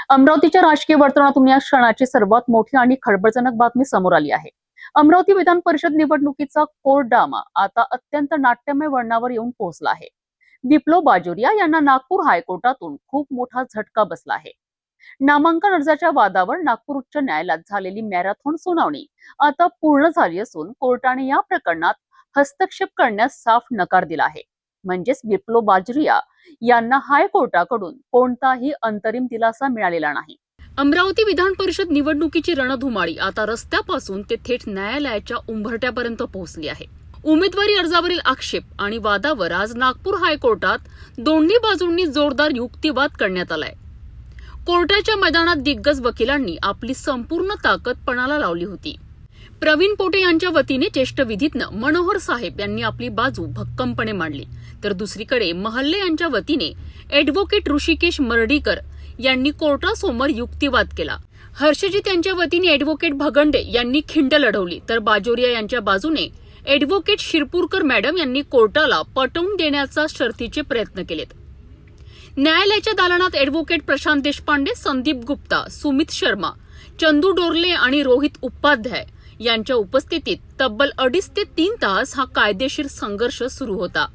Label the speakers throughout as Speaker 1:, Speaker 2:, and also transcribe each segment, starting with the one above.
Speaker 1: अमरावतीच्या राजकीय वर्तुळातून या क्षणाची सर्वात मोठी आणि खळबळजनक बातमी समोर आली आहे। अमरावती विधान परिषद निवडणुकीचा कोर्टडामा आता अत्यंत नाट्यमय वळणावर येऊन पोहोचला आहे। विप्लव बाजोरिया यांना नागपूर हायकोर्टातून खूप मोठा झटका बसला आहे। नामांकन अर्जाच्या वादावर नागपूर उच्च न्यायालयात झालेली मॅरेथॉन सुनावणी आता पूर्ण झाली असून कोर्टाने या प्रकरणात हस्तक्षेप करण्यास साफ नकार दिला आहे। म्हणजेच विप्लव बाजोरिया यांना हायकोर्टाकडून कोणताही अंतरिम दिलासा मिळालेला नाही। अमरावती विधान परिषद निवडणुकीची रणधुमाळी आता रस्त्यापासून ते थेट न्यायालयाच्या उंबरठ्यापर्यंत पोहोचली आहे। उमेदवारी अर्जावरील आक्षेप आणि वादावर आज नागपूर हायकोर्टात दोन्ही बाजूंनी जोरदार युक्तिवाद करण्यात आलाय। कोर्टाच्या मैदानात दिग्गज वकिलांनी आपली संपूर्ण ताकद पणाला लावली होती। प्रवीण पोटे यांच्या वतीने ज्येष्ठ विधिज्ञ मनोहर साहेब यांनी आपली बाजू भक्कमपणे मांडली, तर दुसरीकडे महल्ले यांच्या वतीने ॲडव्होकेट ऋषिकेश मर्ढीकर यांनी कोर्टासमोर युक्तिवाद केला। हर्षजित यांच्या वतीने ॲडव्होकेट भगंडे यांनी खिंड लढवली, तर बाजोरिया यांच्या बाजूने ॲडव्होकेट शिरपूरकर मॅडम यांनी कोर्टाला पटवून देण्याचा शर्थीचे प्रयत्न केलेत। न्यायालयाच्या दालनात ॲडव्होकेट प्रशांत देशपांडे, संदीप गुप्ता, सुमित शर्मा, चंदू डोरले आणि रोहित उपाध्याय यांच्या उपस्थितीत तब्बल 2.5 ते 3 तास हा कायदेशीर संघर्ष सुरू होता।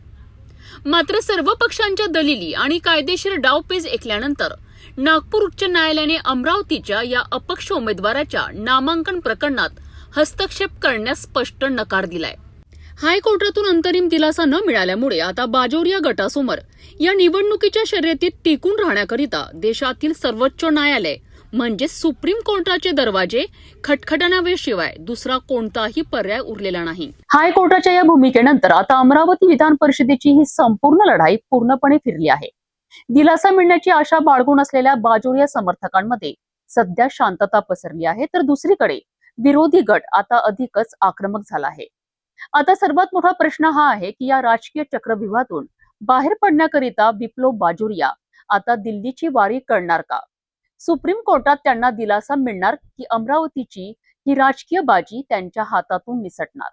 Speaker 1: मात्र सर्व पक्षांच्या दलिली आणि कायदेशीर डावपेच ऐकल्यानंतर नागपूर उच्च न्यायालयाने अमरावतीच्या या अपक्ष उमेदवाराच्या नामांकन प्रकरणात हस्तक्षेप करण्यास स्पष्ट नकार दिलाय। हायकोर्टातून अंतरिम दिलासा न मिळाल्यामुळे आता बाजोरिया गटासमोर या निवडणुकीच्या शर्यतीत टिकून राहण्याकरिता देशातील सर्वोच्च न्यायालय म्हणजे सुप्रीम कोर्टाचे दरवाजे खटखटण्याशिवाय दुसरा कोणताही पर्याय उरलेला नाही। हायकोर्टाच्या या भूमिकेनंतर आता अमरावती विधान परिषदेची ही संपूर्ण लढाई पूर्णपणे फिरली आहे। दिलासा मिळण्याची आशा बाळगून असलेल्या बाजोरिया समर्थकांमध्ये सध्या शांतता पसरली आहे, तर दुसरीकडे विरोधी गट आता अधिकच आक्रमक झाला आहे। आता सर्वात मोठा प्रश्न हा आहे की या राजकीय चक्रव्यूहातून बाहेर पडण्याकरिता विप्लव बाजोरिया आता दिल्लीची वारी करणार का? सुप्रीम कोर्टात त्यांना दिलासा मिळणार की अमरावतीची ही राजकीय बाजी त्यांच्या हातातून निसटणार?